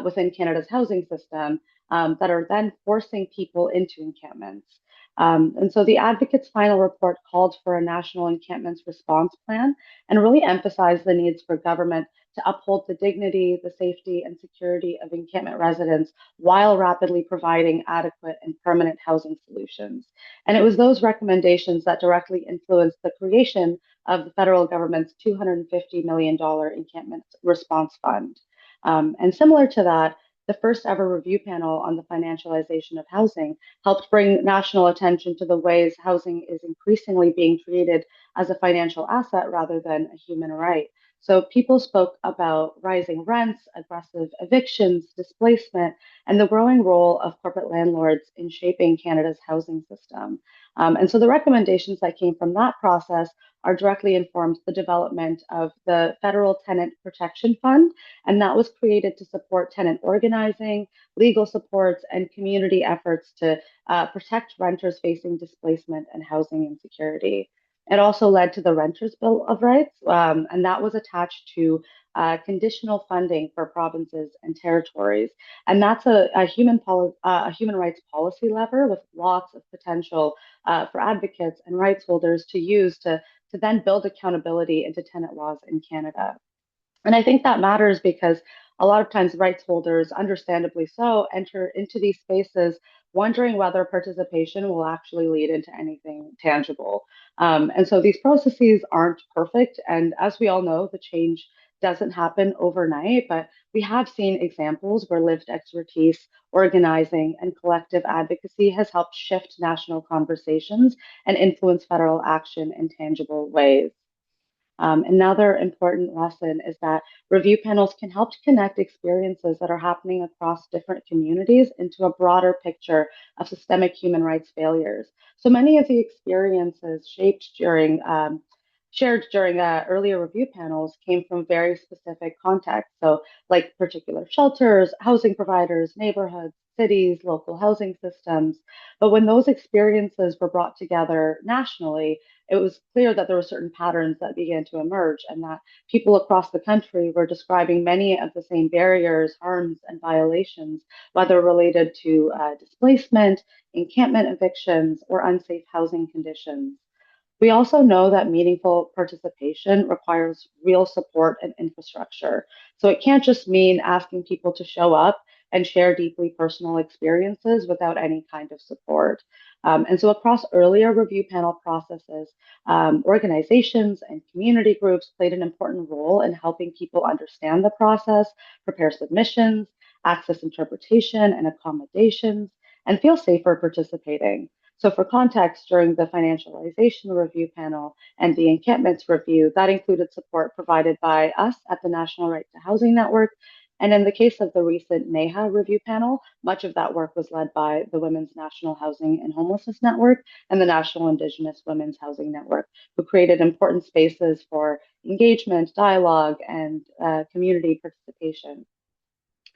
within Canada's housing system that are then forcing people into encampments. And so the advocate's final report called for a national encampments response plan and really emphasized the needs for government to uphold the dignity, the safety, and security of encampment residents while rapidly providing adequate and permanent housing solutions. And it was those recommendations that directly influenced the creation of the federal government's $250 million encampment response fund. And similar to that, the first ever review panel on the financialization of housing helped bring national attention to the ways housing is increasingly being treated as a financial asset rather than a human right. So people spoke about rising rents, aggressive evictions, displacement, and the growing role of corporate landlords in shaping Canada's housing system. And so the recommendations that came from that process are directly informed the development of the Federal Tenant Protection Fund, and that was created to support tenant organizing, legal supports, and community efforts to protect renters facing displacement and housing insecurity. It also led to the Renters Bill of Rights, and that was attached to conditional funding for provinces and territories. And that's a human rights policy lever with lots of potential for advocates and rights holders to use to then build accountability into tenant laws in Canada. And I think that matters because a lot of times rights holders, understandably so, enter into these spaces wondering whether participation will actually lead into anything tangible. And so these processes aren't perfect. And as we all know, the change doesn't happen overnight, but we have seen examples where lived expertise, organizing, and collective advocacy has helped shift national conversations and influence federal action in tangible ways. Another important lesson is that review panels can help to connect experiences that are happening across different communities into a broader picture of systemic human rights failures. So many of the experiences shared during earlier review panels came from very specific contexts. So, like particular shelters, housing providers, neighborhoods, cities, local housing systems. But when those experiences were brought together nationally, it was clear that there were certain patterns that began to emerge, and that people across the country were describing many of the same barriers, harms, and violations, whether related to displacement, encampment evictions, or unsafe housing conditions. We also know that meaningful participation requires real support and infrastructure. So it can't just mean asking people to show up and share deeply personal experiences without any kind of support. And so across earlier review panel processes, organizations and community groups played an important role in helping people understand the process, prepare submissions, access interpretation and accommodations, and feel safer participating. So, for context, during the financialization review panel and the encampments review, that included support provided by us at the National Right to Housing Network. And in the case of the recent NAHA review panel, much of that work was led by the Women's National Housing and Homelessness Network and the National Indigenous Women's Housing Network, who created important spaces for engagement, dialogue, and community participation.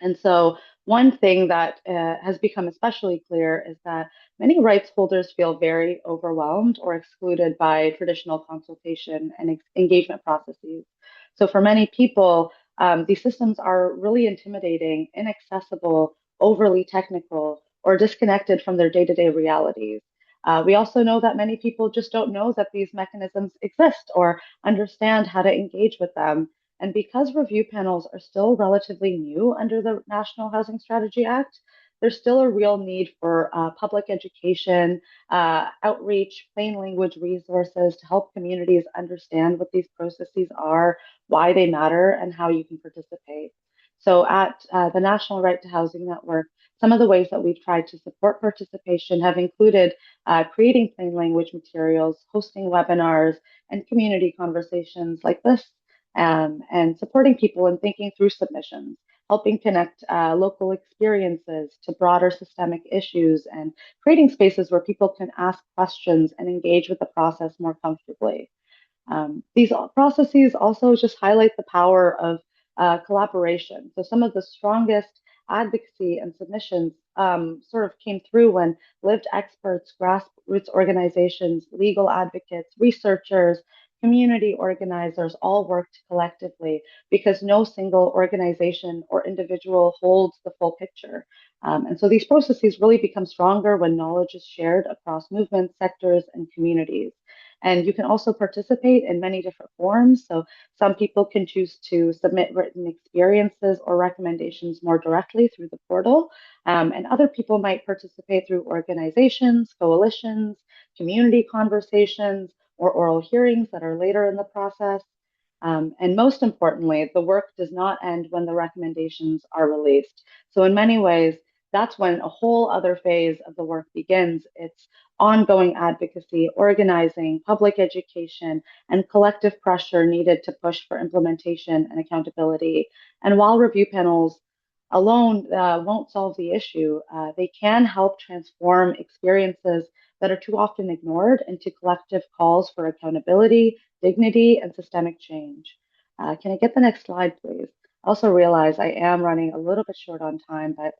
And so, one thing that has become especially clear is that many rights holders feel very overwhelmed or excluded by traditional consultation and engagement processes. So, for many people, these systems are really intimidating, inaccessible, overly technical, or disconnected from their day to day realities. We also know that many people just don't know that these mechanisms exist or understand how to engage with them. And because review panels are still relatively new under the National Housing Strategy Act, there's still a real need for public education, outreach, plain language resources to help communities understand what these processes are, why they matter, and how you can participate. So, at the National Right to Housing Network, some of the ways that we've tried to support participation have included creating plain language materials, hosting webinars, and community conversations like this, and supporting people in thinking through submissions, helping connect local experiences to broader systemic issues, and creating spaces where people can ask questions and engage with the process more comfortably. These processes also just highlight the power of collaboration. So some of the strongest advocacy and submissions sort of came through when lived experts, grassroots organizations, legal advocates, researchers, community organizers all worked collectively, because no single organization or individual holds the full picture. And so these processes really become stronger when knowledge is shared across movements, sectors, and communities. And you can also participate in many different forms. So some people can choose to submit written experiences or recommendations more directly through the portal. And other people might participate through organizations, coalitions, community conversations, or oral hearings that are later in the process. And most importantly, the work does not end when the recommendations are released. So, in many ways, that's when a whole other phase of the work begins. It's ongoing advocacy, organizing, public education, and collective pressure needed to push for implementation and accountability. And while review panels alone won't solve the issue, they can help transform experiences that are too often ignored into collective calls for accountability, dignity, and systemic change. Can I get the next slide, please? I also realize I am running a little bit short on time, but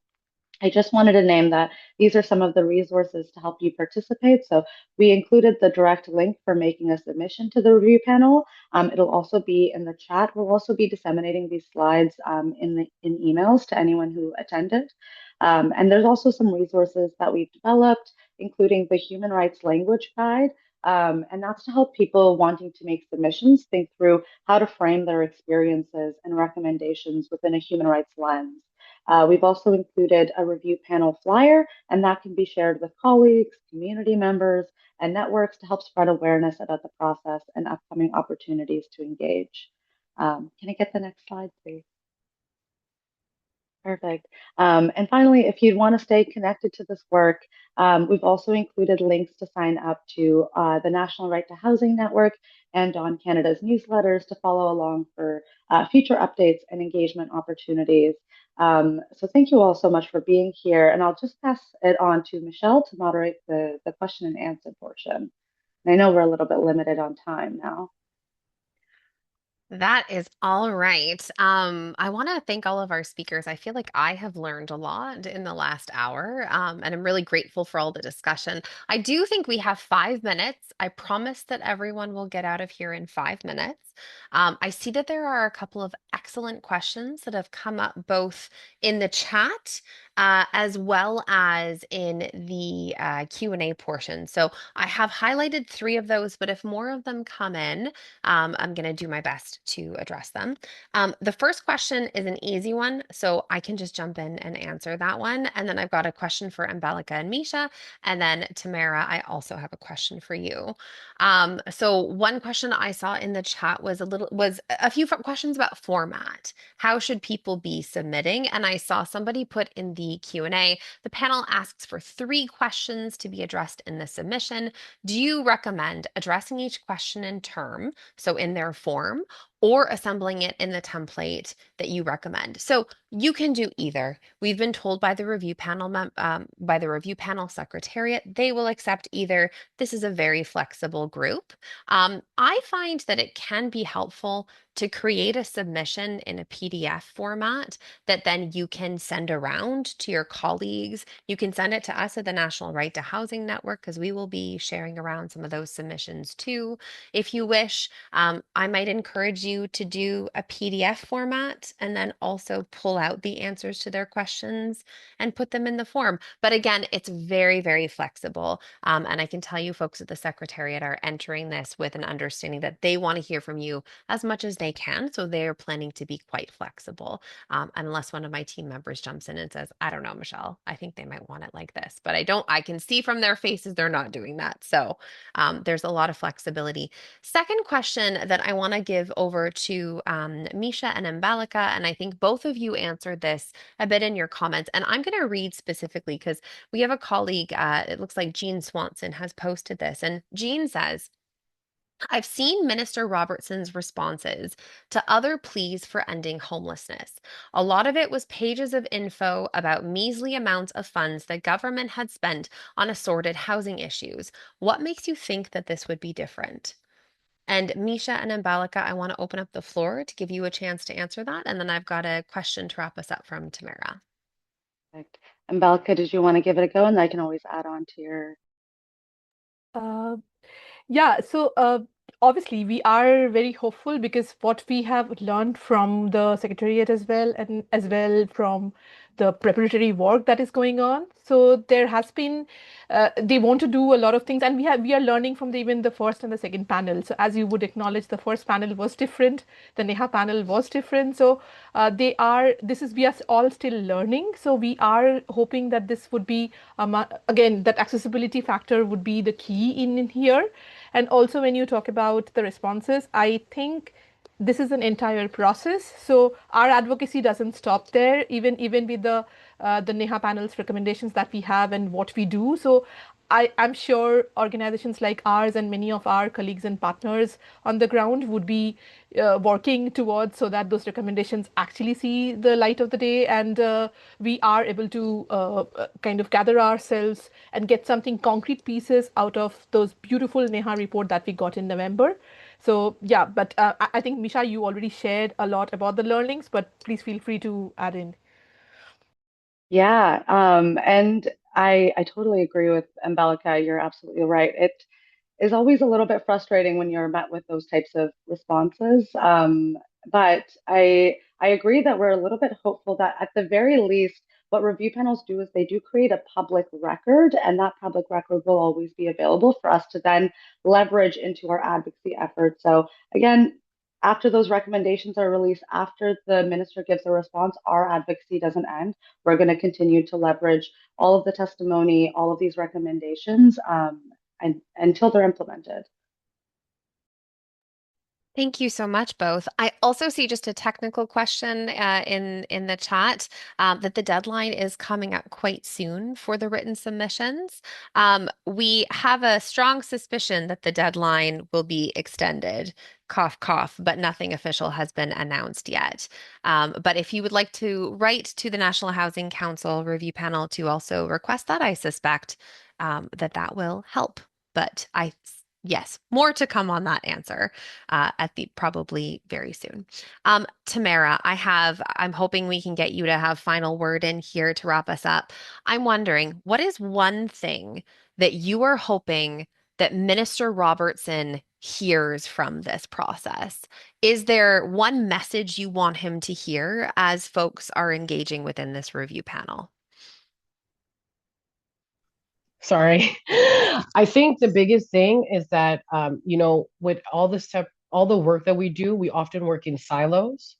I just wanted to name that these are some of the resources to help you participate. So we included the direct link for making a submission to the review panel. It'll also be in the chat. We'll also be disseminating these slides in emails to anyone who attended. And there's also some resources that we've developed, including the Human Rights Language Guide. And that's to help people wanting to make submissions think through how to frame their experiences and recommendations within a human rights lens. We've also included a review panel flyer, and that can be shared with colleagues, community members, and networks to help spread awareness about the process and upcoming opportunities to engage. Can I get the next slide, please? Perfect. And finally, if you'd want to stay connected to this work, we've also included links to sign up to the National Right to Housing Network and on Canada's newsletters to follow along for future updates and engagement opportunities. So thank you all so much for being here. And I'll just pass it on to Michelle to moderate the question and answer portion. And I know we're a little bit limited on time now. That is all right. I want to thank all of our speakers. I feel like I have learned a lot in the last hour, and I'm really grateful for all the discussion. I do think we have 5 minutes. I promise that everyone will get out of here in 5 minutes. I see that there are a couple of excellent questions that have come up both in the chat, as well as in the Q&A portion. So I have highlighted three of those, but if more of them come in, I'm going to do my best to address them. The first question is an easy one, so I can just jump in and answer that one. And then I've got a question for Ambelika and Misha. And then Tamara, I also have a question for you. So one question I saw in the chat was a few questions about format. How should people be submitting? And I saw somebody put in the Q&A, the panel asks for 3 questions to be addressed in the submission. Do you recommend addressing each question in turn, so in their form, or assembling it in the template that you recommend? So you can do either. We've been told by the review panel secretariat they will accept either. This is a very flexible group. I find that it can be helpful to create a submission in a PDF format that then you can send around to your colleagues. You can send it to us at the National Right to Housing Network because we will be sharing around some of those submissions too. If you wish, I might encourage you to do a PDF format and then also pull out the answers to their questions and put them in the form. But again, it's very, very flexible. And I can tell you folks at the Secretariat are entering this with an understanding that they want to hear from you as much as they can. So they're planning to be quite flexible. Unless one of my team members jumps in and says, I don't know, Michelle, I think they might want it like this. But I can see from their faces they're not doing that. So there's a lot of flexibility. Second question that I want to give over to Misha and Ambalika, and I think both of you answered this a bit in your comments, and I'm going to read specifically because we have a colleague, it looks like Jean Swanson has posted this, and Jean says, I've seen Minister Robertson's responses to other pleas for ending homelessness. A lot of it was pages of info about measly amounts of funds the government had spent on assorted housing issues. What makes you think that this would be different? And Misha and Ambalika, I want to open up the floor to give you a chance to answer that. And then I've got a question to wrap us up from Tamara. Perfect. And Belka, did you want to give it a go? And I can always add on to your. Uh, Yeah, so obviously we are very hopeful because what we have learned from the Secretariat as well, and as well from the preparatory work that is going on. So there has been, they want to do a lot of things, and we are learning from even the first and the second panel. So as you would acknowledge, the first panel was different, the Neha panel was different. So we are all still learning. So we are hoping that this would be, again, that accessibility factor would be the key in here. And also, when you talk about the responses, I think this is an entire process. So our advocacy doesn't stop there, even with the NEHA panel's recommendations that we have and what we do. So I'm sure organizations like ours and many of our colleagues and partners on the ground would be working towards so that those recommendations actually see the light of the day, and we are able to kind of gather ourselves and get something concrete pieces out of those beautiful Neha report that we got in November. So yeah, but I think Misha, you already shared a lot about the learnings, but please feel free to add in. Yeah, and I totally agree with Ambelika. You're absolutely right. It is always a little bit frustrating when you're met with those types of responses. But I agree that we're a little bit hopeful that at the very least, what review panels do is they do create a public record, and that public record will always be available for us to then leverage into our advocacy efforts. So again, after those recommendations are released, after the minister gives a response, our advocacy doesn't end. We're going to continue to leverage all of the testimony, all of these recommendations, and until they're implemented. Thank you so much, both. I also see just a technical question in the chat that the deadline is coming up quite soon for the written submissions. We have a strong suspicion that the deadline will be extended. Cough, cough, but nothing official has been announced yet. But if you would like to write to the National Housing Council review panel to also request that, I suspect that will help. But I Yes, more to come on that answer at the probably very soon. Tamara, I'm hoping we can get you to have final word in here to wrap us up. I'm wondering, what is one thing that you are hoping that Minister Robertson hears from this process? Is there one message you want him to hear as folks are engaging within this review panel? Sorry. I think the biggest thing is that, with all the work that we do, we often work in silos.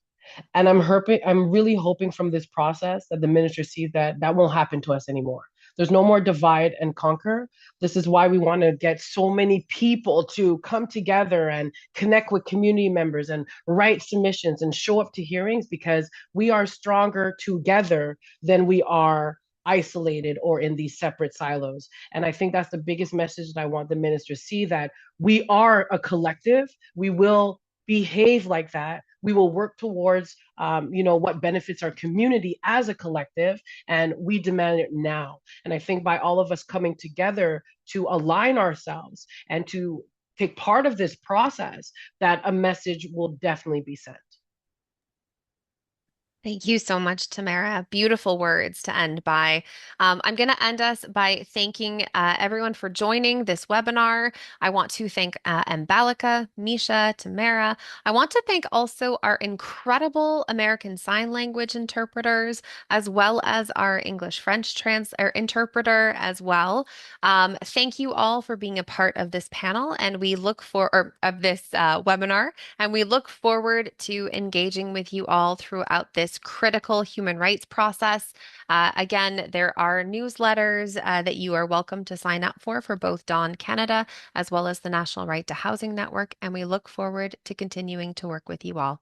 And I'm really hoping from this process that the minister sees that that won't happen to us anymore. There's no more divide and conquer. This is why we want to get so many people to come together and connect with community members and write submissions and show up to hearings because we are stronger together than we are isolated or in these separate silos. And I think that's the biggest message that I want the minister to see, that we are a collective. We will behave like that. We will work towards, what benefits our community as a collective, and we demand it now. And I think by all of us coming together to align ourselves and to take part of this process, that a message will definitely be sent. Thank you so much, Tamara. Beautiful words to end by. I'm going to end us by thanking everyone for joining this webinar. I want to thank Ambalika, Misha, Tamara. I want to thank also our incredible American Sign Language interpreters, as well as our English-French interpreter as well. Thank you all for being a part of this panel, and we look for or of this webinar. And we look forward to engaging with you all throughout this critical human rights process. Again, there are newsletters that you are welcome to sign up for both Dawn Canada as well as the National Right to Housing Network. And we look forward to continuing to work with you all.